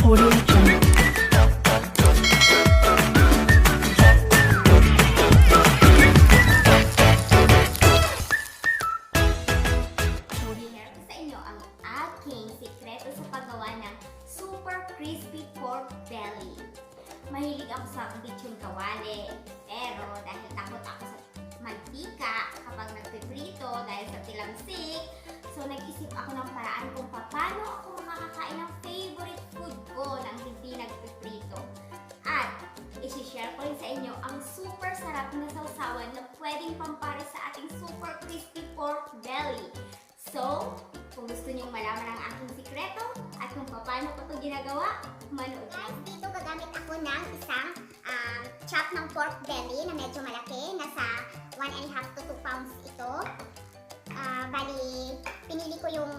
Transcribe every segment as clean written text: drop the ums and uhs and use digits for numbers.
Audio Jungle. Share ko sa inyo ang aking sikreto sa paggawa ng super crispy pork belly. Mahilig ako sa lechon kawali, pero dahil takot ako sa mantika kapag nagpiprito dahil sa tilamsik, so nag-isip ako ng paraan kung paano ako makakakain ng favorite food ko nang hindi nagpiprito. At isi-share ko rin sa inyo ang super sarap na sawsawan na pwedeng pampares sa ating super crispy pork belly. So, kung gusto niyong malaman ang aking sikreto at kung paano ko ito ginagawa, manood lang. Dito gagamit ako ng isang chop ng pork belly na medyo malaki. Nasa 1.5 to 2 pounds ito. Bali, pinili ko yung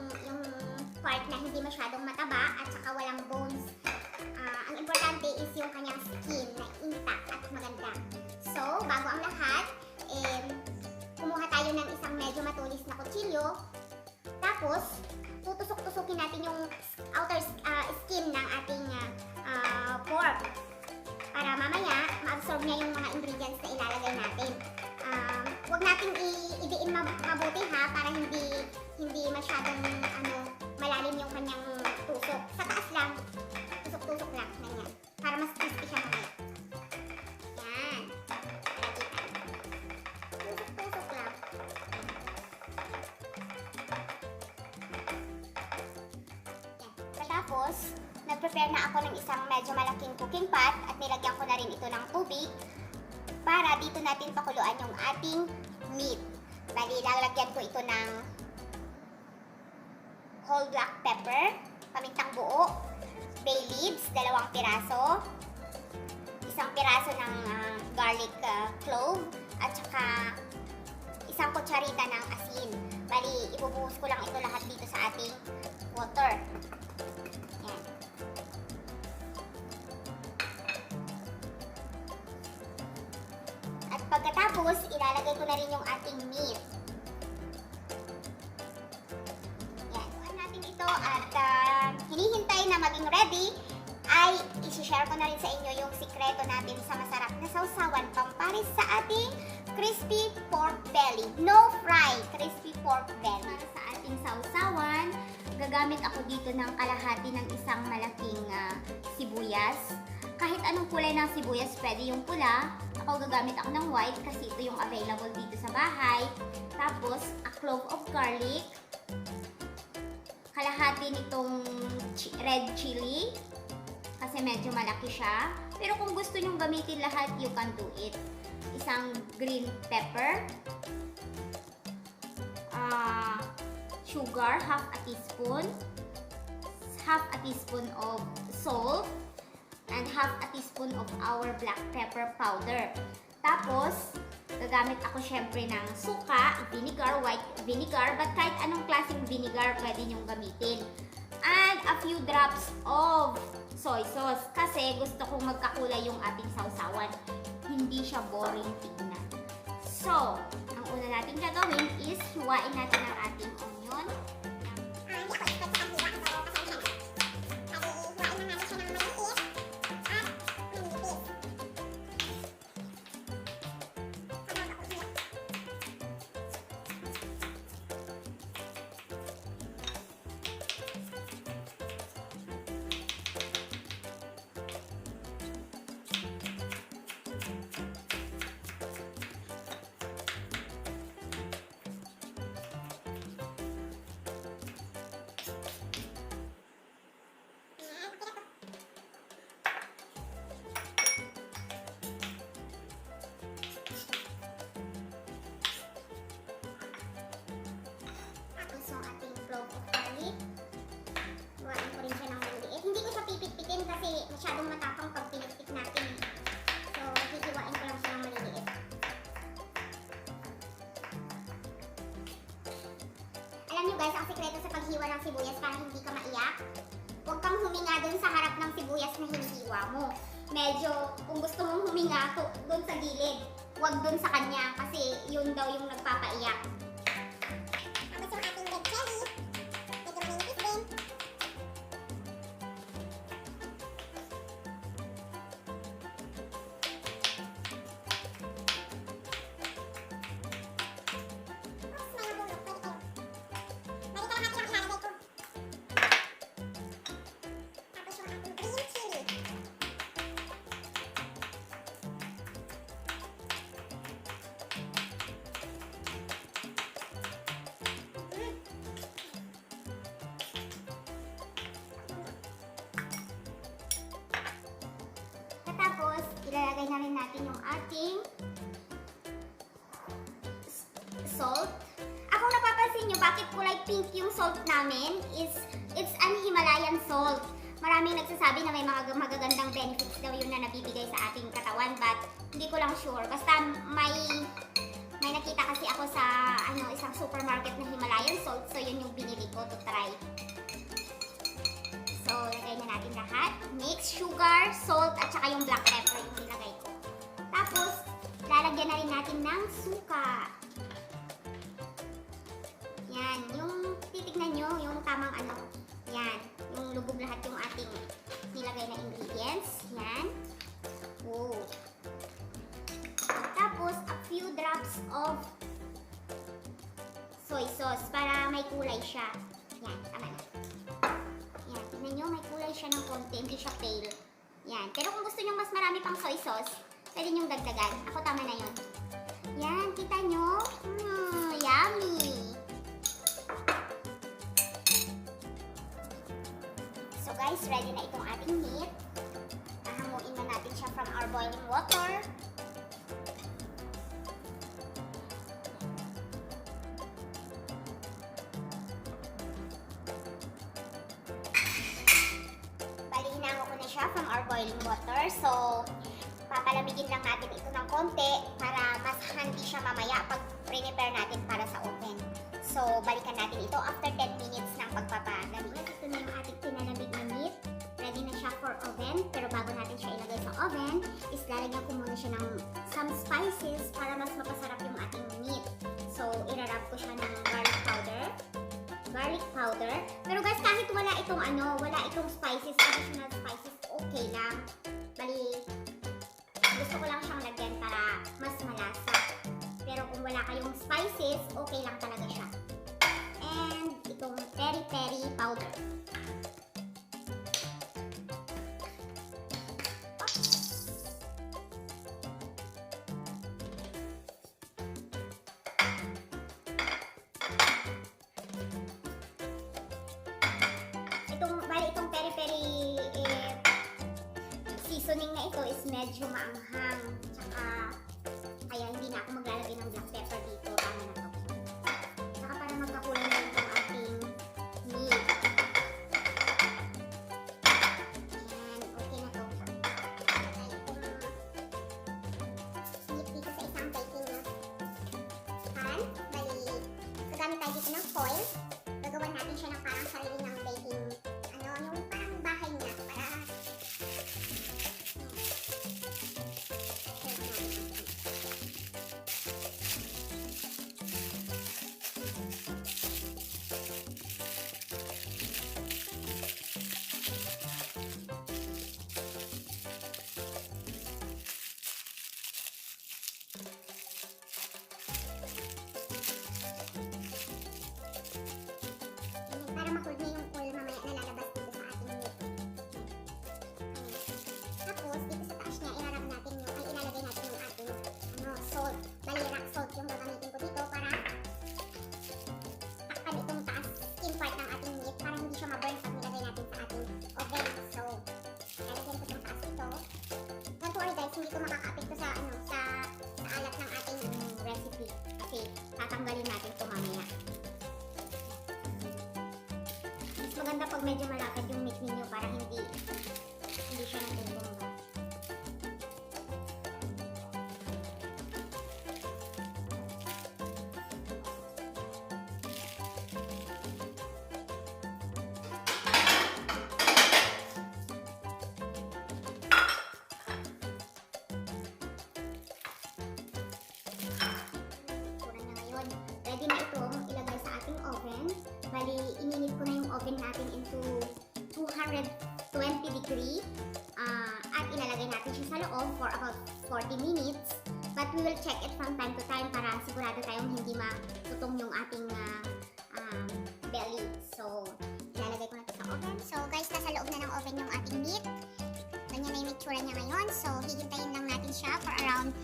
part na hindi masyadong mataba at saka walang bones. Ang importante is yung kanyang skin na intact at maganda. So, bago ang lahat, kumuha tayo ng isang medyo matulis na kutsilyo. Tapos, tutusok-tusukin natin yung outer skin ng ating pork para mamaya ma-absorb niya yung mga ingredients na ilalagay natin. Huwag nating idiin mabuti ha, para hindi masyadong malalim yung kanyang tusok. Sa taas lang, tusok-tusok lang, ganyan. Para mas crispy siya mamaya. Yan. Tusok-tusok lang. Tapos, nag-prepare na ako ng isang medyo malaking cooking pot at nilagyan ko na rin ito ng tubig para dito natin pakuluan yung ating meat. Bali, lalagyan ko ito ng whole black pepper, pamintang buo, bay leaves, 2 piraso, isang piraso ng garlic clove, at saka isang kutsarita ng asin. Bali, ibubuhos ko lang ito lahat dito sa ating water. Yan. At pagkatapos, ilalagay ko na rin yung ating meat. Yan. Kuhaan natin ito at hinihintay na maging ready, ay isi-share ko na rin sa inyo yung sikreto natin sa masarap na sawsawan pampares sa ating crispy pork belly. No fry, crispy pork belly. Para sa ating sawsawan, gagamit ako dito ng kalahati ng isang malaking sibuyas. Kahit anong kulay ng sibuyas, pwede yung pula. Ako gagamit ako ng white kasi ito yung available dito sa bahay. Tapos, a clove of garlic. Kalahati nitong red chili kasi medyo malaki siya. Pero kung gusto nyong gamitin lahat, you can do it. Isang green pepper. Sugar, half a teaspoon of salt, and half a teaspoon of our black pepper powder. Tapos, gagamit ako syempre ng suka, vinegar, white vinegar, but kahit anong klaseng vinegar pwede nyong gamitin. And a few drops of soy sauce kasi gusto kong magkakulay yung ating sawsawan. Hindi siya boring tignan. So, ang una natin gagawin is hiwain natin ang ating onion. Kasi masyadong matapang pag pinagpit natin. So, hihiwain ko lang siya ng maliliit. Alam nyo guys, ang sekreto sa paghiwa ng sibuyas para hindi ka maiyak, huwag kang huminga dun sa harap ng sibuyas na hinihiwa mo. Medyo, kung gusto mong huminga, dun sa gilid. Huwag dun sa kanya kasi yun daw yung nagpapaiyak. Tapos yung ating red chili, medyo manipis din. natin yung ating salt. Kung napapansin nyo, bakit kulay pink yung salt namin is it's an Himalayan salt. Maraming nagsasabi na may mga magagandang benefits daw yun na nabibigay sa ating katawan, but hindi ko lang sure. Basta may nakita kasi ako sa isang supermarket na Himalayan salt, so yun yung binili ko to try. So, lagay na natin lahat. Mix, sugar, salt, at saka yung black pepper yung nilagay ko. Tapos, lalagyan na rin natin ng suka. Yan, yung titignan nyo, yung tamang yan, yung lubog lahat yung ating nilagay na ingredients. Yan. Oh. Tapos, a few drops of soy sauce para may kulay siya. Yan, tama na. Yan, tignan nyo, may kulay siya ng konti, hindi siya pale. Yan, pero kung gusto nyo mas marami pang soy sauce, pwede nyo dagdagan. Ako tama na yun. Yan, kita nyo? Yummy! So guys, ready na itong ating meat. Hahamuin na natin siya from our boiling water. Bali, hinango ko na siya from our boiling water. So, papalamigin lang natin ito ng konti para mas handy siya mamaya pag prepare natin para sa oven. So, balikan natin ito after 10 minutes ng pagpapalamig. Ito na yung ating pinalamig na meat. Ready na siya for oven. Pero bago natin siya ilagay sa oven, is lalagyan ko muna siya ng some spices para mas mapasarap yung ating meat. So, irarap ko siya ng garlic powder. Pero guys, kahit wala itong spices, additional spices, okay lang. Bali, gusto ko lang siyang lagyan para mas malasa. Pero kung wala kayong spices, okay lang talaga siya. And itong peri-peri powder. Itong peri-peri seasoning na ito is medyo maanghang. Tsaka, kaya hindi na ako maglalagay ng black pepper dito. Tama na to. Tsaka para magkakulay na rin itong ating meat. Ayan, okay na to. Meat dito sa isang baking na pan. Bali, gagamit tayo dito ng foil. Gagawan natin siya ng parang sarili ng baking, yung parang bahay niya. Para makulog na yung oil mamaya na lalabas dito sa ating meat. Tapos, dito sa taas niya, ilalagay natin yung ating salt. Bali, rock salt yung gagamitin ko dito para takpan itong taas skin part ng ating meat para hindi siya ma-burn pag nilagay natin sa ating oven. So, lalagyan ko itong taas ito. Don't worry guys, hindi ko makaka-apekto sa alat ng ating recipe kasi tatanggalin natin ito mamaya. Maganda pag medyo malapad yung meat ninyo para hindi siya natutungga. Ready na itong ilagay sa ating oven. Bali, ininit ko na yung oven natin into 220 degree. At ilalagay natin siya sa loob for about 40 minutes. But we will check it from time to time para sigurado tayong hindi matutong yung ating belly. So, ilalagay ko na ito sa oven. So guys, nasa loob na ng oven yung ating meat. Ganyan na yung itsura niya ngayon. So, hihintayin lang natin siya for around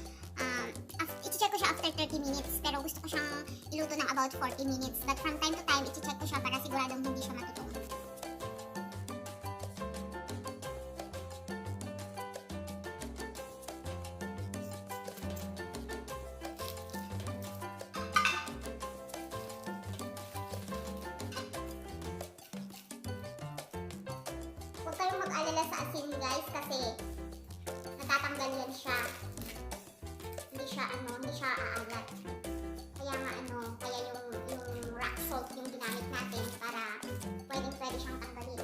i-check ko siya after 30 minutes, pero gusto ko siyang iluto ng about 40 minutes. But from time to time, i-check ko siya para siguradong hindi siya matutong. mag-alala sa asin guys kasi natatanggal yan siya. Hindi siya aalat. Kaya nga kaya yung rock salt yung ginamit natin para pwede siyang tanggalin.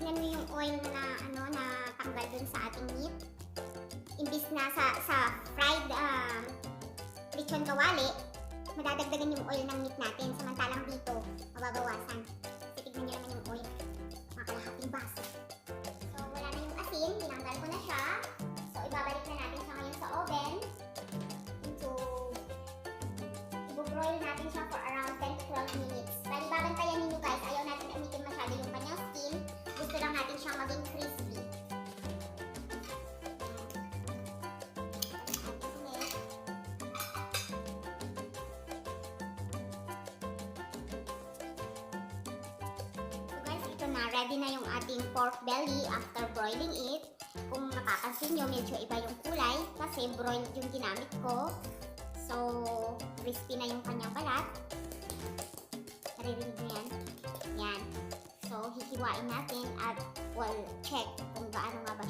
Tignan mo yung oil na na tanggal dun sa ating meat. Imbis na sa fried lechon kawali, madadagdagan yung oil ng meat natin. Samantalang dito, mababawasan. Tignan nyo naman yung oil. Mga kalahating baso. So, wala na yung asin. Tinanggal ko na siya. So, ibabalik na natin siya ngayon sa oven. I-broil natin siya for around 10 to 12 minutes. Bali, babantayan ninyo guys. Ayaw natin amitin masyado yung kanyang skin. Gusto lang natin siyang maging crispy. So guys, ito na. Ready na yung ating pork belly after broiling it. Kung napapansin nyo, medyo iba yung kulay kasi broiled yung ginamit ko. So, crispy na yung kanyang balat. Naririnig nyo yan? Yan. So, hihiwain natin at check kung gaano nga ba